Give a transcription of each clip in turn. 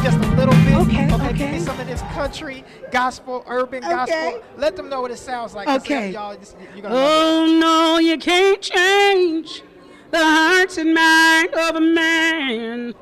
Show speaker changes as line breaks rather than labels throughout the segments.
just a little bit.
Okay,
Give
okay.
me some of this country, gospel, urban gospel.
Okay.
Let them know what it sounds like.
Okay.
Y'all, you're gonna love
Oh no, you can't change the hearts and mind of a man.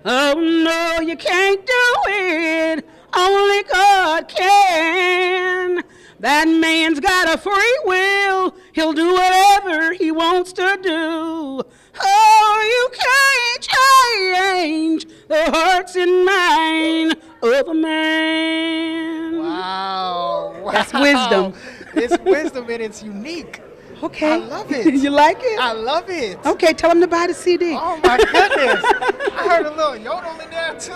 Oh no, you can't do it. Only God can. That man's got a free will. He'll do whatever he wants to do. Oh, you can't change the hearts and mind of a man.
it. Wow.
That's wisdom.
It's wisdom and it's unique.
Okay.
I love it.
You like it?
I love it.
Okay, tell them to buy the CD.
Oh my goodness. I heard a little yodel in there too.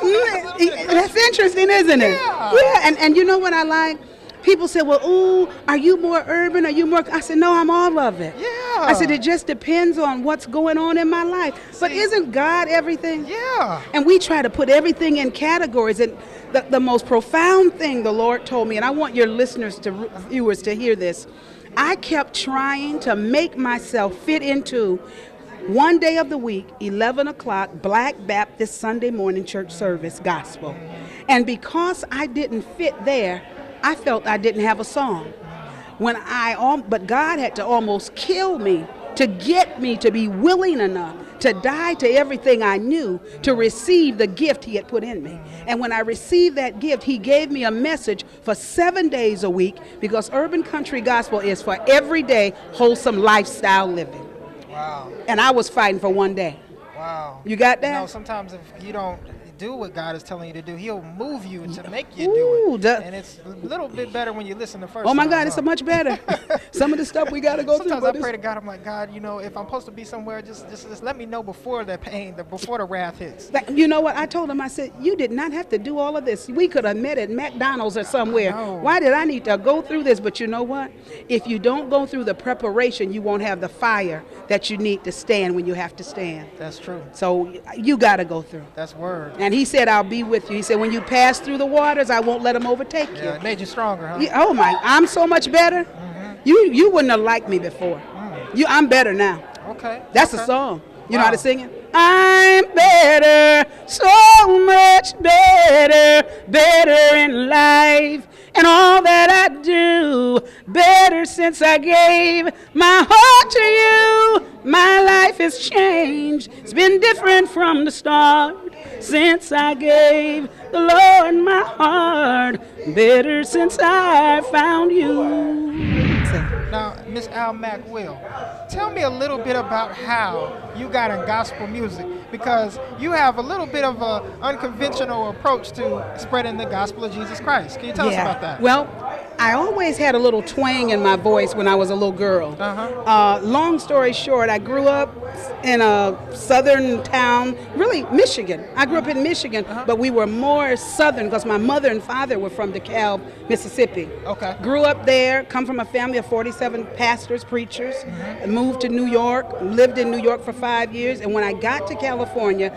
That's interesting, isn't it?
Yeah.
Yeah, and you know what I like? People say, well, ooh, are you more urban? Are you more? I said, no, I'm all of it.
Yeah.
I said, it just depends on what's going on in my life. But isn't God everything?
Yeah.
And we try to put everything in categories. And the most profound thing the Lord told me, and I want your listeners, viewers, to hear this. I kept trying to make myself fit into one day of the week, 11 o'clock, Black Baptist Sunday morning church service, gospel. And because I didn't fit there, I felt I didn't have a song. But God had to almost kill me to get me to be willing enough to die to everything I knew to receive the gift he had put in me. And when I received that gift, he gave me a message for 7 days a week, because urban country gospel is for everyday wholesome lifestyle living.
Wow.
And I was fighting for one day.
Wow.
You got that?
You know, sometimes if you don't do what God is telling you to do, he'll move you to make you do it. And it's a little bit better when you listen the first time.
Oh my God, it's so much better. Some of the stuff we got to go
Sometimes
through.
I pray to God, I'm like, God, you know, if I'm supposed to be somewhere, just let me know before the pain, before the wrath hits.
You know what? I told him, I said, you did not have to do all of this. We could have met at McDonald's or somewhere. Why did I need to go through this? But you know what? If you don't go through the preparation, you won't have the fire that you need to stand when you have to stand.
That's true.
So you got to go through.
That's word.
And he said, I'll be with you. He said, when you pass through the waters, I won't let them overtake you.
Yeah, it made you stronger, huh?
Yeah, oh my, I'm so much better. You wouldn't have liked me before. I'm better now.
Okay.
That's
okay.
a song. You know how to sing it? I'm better, so much better, better in life. And all that I do, better since I gave my heart to you. My life has changed. It's been different from the start since I gave the Lord my heart. Better since I found you.
Now, Miss Al Will, tell me a little bit about how you got in gospel music, because you have a little bit of an unconventional approach to spreading the gospel of Jesus Christ. Can you tell us about that?
Well, I always had a little twang in my voice when I was a little girl. Long story short, I grew up in a southern town, really Michigan. I grew up in Michigan, but we were more southern because my mother and father were from DeKalb, Mississippi.
Okay.
Grew up there, come from a family of 47 pastors, preachers, moved to New York, lived in New York for 5 years, and when I got to California,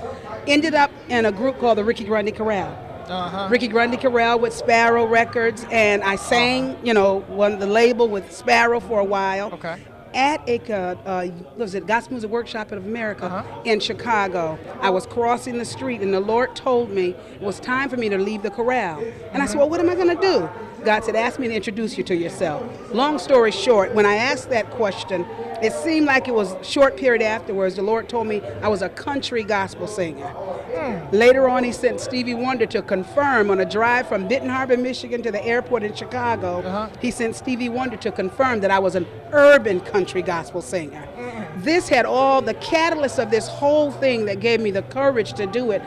ended up in a group called the Ricky Grundy Chorale. Ricky Grundy Chorale with Sparrow Records, and I sang, won the label with Sparrow for a while.
Okay.
At a Gospel Music Workshop of America in Chicago. I was crossing the street and the Lord told me it was time for me to leave the chorale. And I said, well, what am I going to do? God said, ask me to introduce you to yourself. Long story short, when I asked that question, it seemed like it was a short period afterwards, the Lord told me I was a country gospel singer. Later on, he sent Stevie Wonder to confirm on a drive from Benton Harbor, Michigan to the airport in Chicago. He sent Stevie Wonder to confirm that I was an urban country gospel singer. This had all the catalyst of this whole thing that gave me the courage to do it.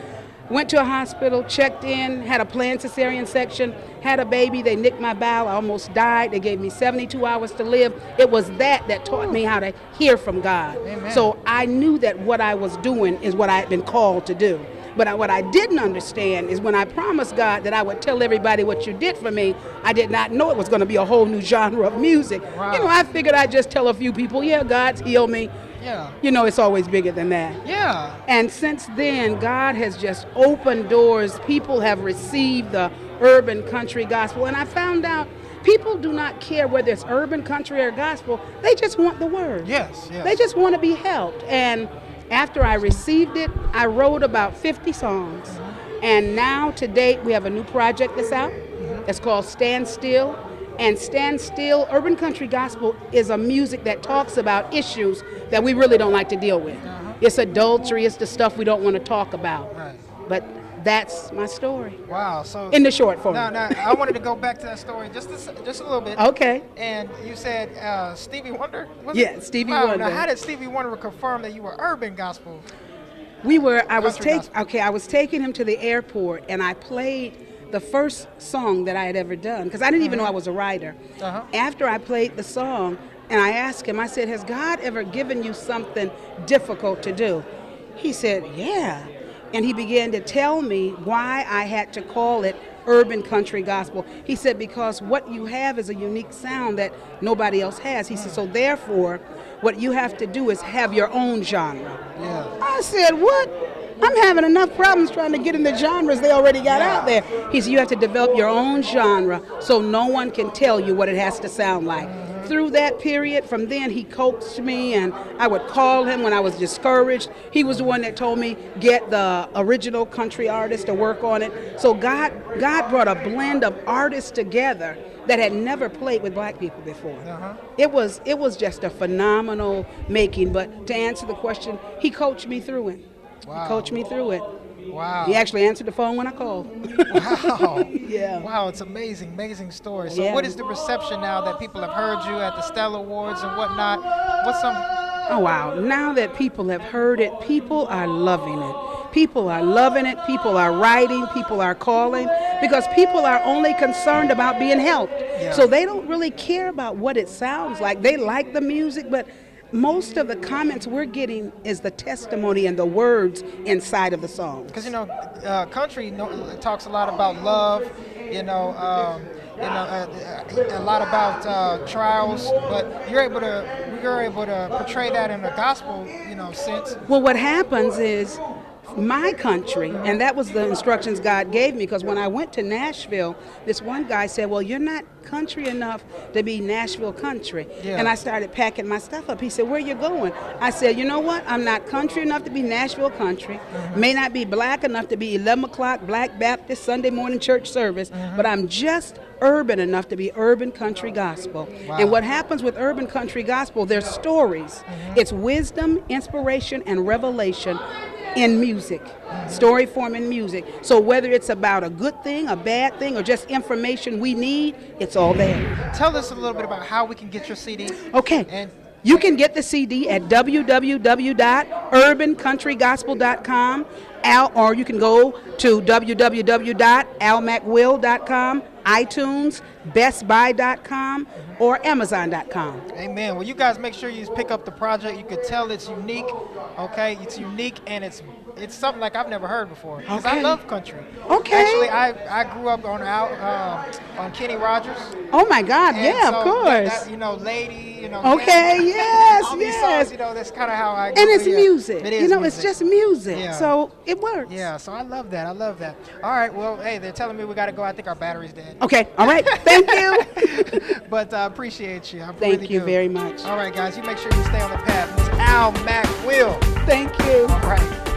Went to a hospital, checked in, had a planned cesarean section, had a baby, they nicked my bowel, I almost died. They gave me 72 hours to live. It was that taught me how to hear from God.
Amen.
So I knew that what I was doing is what I had been called to do. But what I didn't understand is when I promised God that I would tell everybody what you did for me, I did not know it was going to be a whole new genre of music.
Wow.
I figured I'd just tell a few people, yeah, God's healed me.
Yeah.
It's always bigger than that.
Yeah.
And since then, God has just opened doors. People have received the urban country gospel. And I found out people do not care whether it's urban country or gospel. They just want the word.
Yes.
They just want to be helped. And after I received it, I wrote about 50 songs. And now to date, we have a new project that's out. It's called Stand Still. And Stand Still, urban country gospel is a music that talks about issues that we really don't like to deal with. It's adultery, it's the stuff we don't want to talk about.
Right.
But that's my story.
Wow. So
In the short form.
No, I wanted to go back to that story just a little bit.
Okay.
And you said Stevie Wonder?
Yeah, Stevie
Wow,
Wonder.
Now, how did Stevie Wonder confirm that you were urban gospel?
I was
Gospel.
taking him to the airport, and I played the first song that I had ever done, because I didn't even know I was a writer. After I played the song, and I asked him, I said, has God ever given you something difficult to do? He said, yeah. And he began to tell me why I had to call it urban country gospel. He said, because what you have is a unique sound that nobody else has. He said, so therefore, what you have to do is have your own genre.
Yeah.
I said, what? I'm having enough problems trying to get in the genres they already got out there. He said, you have to develop your own genre so no one can tell you what it has to sound like. Through that period, from then he coaxed me, and I would call him when I was discouraged. He was the one that told me, get the original country artist to work on it. So God brought a blend of artists together that had never played with black people before. It was just a phenomenal making, but to answer the question, he coached me through it.
Wow.
He coached me through it.
Wow.
He actually answered the phone when I called.
Wow.
Yeah.
Wow, it's amazing story. So
Yeah.
what is the reception now that people have heard you at the Stella Awards and whatnot? What's some...
Oh, wow. Now that people have heard it, people are loving it. People are loving it. People are writing. People are calling, because people are only concerned about being helped.
Yeah.
So they don't really care about what it sounds like. They like the music, but most of the comments we're getting is the testimony and the words inside of the song.
Because, country talks a lot about love, a lot about trials, but you're able to portray that in a gospel, sense.
Well, what happens is my country, and that was the instructions God gave me, because when I went to Nashville, this one guy said, well, you're not country enough to be Nashville country.
Yeah.
And I started packing my stuff up. He said, where are you going? I said, you know what? I'm not country enough to be Nashville country, may not be black enough to be 11 o'clock Black Baptist Sunday morning church service, but I'm just urban enough to be urban country gospel.
Wow.
And what happens with urban country gospel, there's stories. It's wisdom, inspiration, and revelation in music, story form in music. So whether it's about a good thing, a bad thing, or just information we need, it's all there.
Tell us a little bit about how we can get your CD.
Okay.
And
you can get the CD at www.urbancountrygospel.com, or you can go to www.almacwill.com, iTunes, bestbuy.com, or amazon.com.
Amen. Well, you guys make sure you pick up the project. You could tell it's unique. Okay, it's unique, and it's something like I've never heard before. Because I
Okay.
love country.
Okay.
Actually, I grew up on Kenny Rogers.
Oh my God!
And
Yeah,
so
of course.
that, lady.
Okay.
Candy,
Yes.
all these
Yes.
songs. That's kind of how I.
And
grew
it's
up.
music.
It is.
It's
music.
just music.
Yeah.
So it works.
Yeah. So I love that. All right. Well, hey, they're telling me we got to go. I think our battery's dead.
Okay. All right. Thank you.
But I appreciate you. I
Thank
really
you
do.
very much.
All right, guys. You make sure you stay on the path. Miss Al Mac Will.
Thank you.
All right.